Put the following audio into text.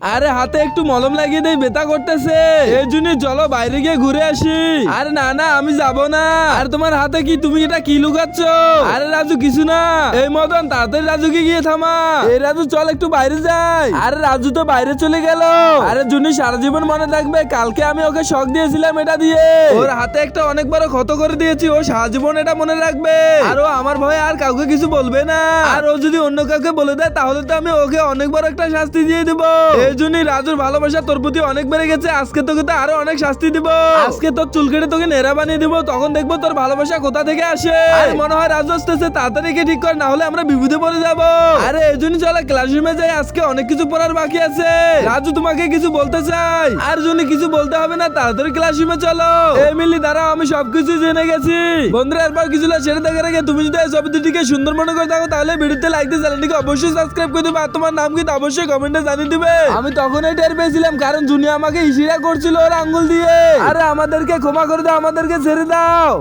আরে হাতে একটু মলম লাগিয়ে দেই, ব্যথা করতেছে। এই জন্য চলো বাইরে গিয়ে ঘুরে আসি। আরে না না, আমি যাব না। আর তোমার হাতে কি, তুমি এটা কি লুকাচ্ছ? আরে রাজু কিছু না। এই মদন তাড়াতাড়ি রাজুকে গিয়ে থামা। এই রাজু চল একটু বাইরে যাই। আরে রাজু তো বাইরে চলে গেল। আরে জুনি সারা জীবন মনে থাকবে, কালকে আমি ওকে শখ দিয়েছিলাম এটা দিয়ে। ওর হাতে একটা অনেক বড় ক্ষত করে দিয়েছি, ও সারা জীবন এটা মনে রাখবে। আর ও আমার ভয়ে আর কাউকে কিছু বলবে না। আর ও যদি অন্য কাউকে বলে দেয় তাহলে তো আমি ওকে অনেক বড় একটা শাস্তি দিয়ে দেবো। এই জন্যই রাজুর ভালোবাসা তোর প্রতি অনেক বেড়ে গেছে। আজকে তোকে তো আরো অনেক শাস্তি দিব। আজকে তোর চুল কেটে তোকে নেড়া বানিয়ে দিব, তখন দেখবো তোর ভালোবাসা কোথা থেকে আসে। আর মনে হয় রাজু আসতেছে, তাড়াতাড়ি গিয়ে ঠিক কর, না হলে আমরা বিপদে পড়ে যাব। আরে এই জন্য চলো ক্লাসরুমে যাই, আজকে অনেক কিছু পড়ার বাকি আছে। রাজু তোমাকে কিছু বলতে চাই। আর জন্য কিছু বলতে হবে না, তাড়াতাড়ি ক্লাসরুমে চলো। এমিলি দাঁড়াও, আমি সবকিছু জেনে গেছি। বন্ধুরা এরপর কিছু সেটা দেখার আগে তুমি যদি এই ছবিটিকে সুন্দর মনে করে থাকো তাহলে ভিডিওতে লাইক দিয়ে চ্যানেলটিকে অবশ্যই সাবস্ক্রাইব করে দিবে। আর তোমার নাম কিন্তু অবশ্যই কমেন্টে জানিয়ে দিবে। আমি তখনই টের পেয়েছিলাম, কারণ জুনিয়া আমাকে ইশারা করছিল ওর আঙ্গুল দিয়ে। আরে আমাদেরকে ক্ষমা করে দাও, আমাদেরকে ছেড়ে দাও।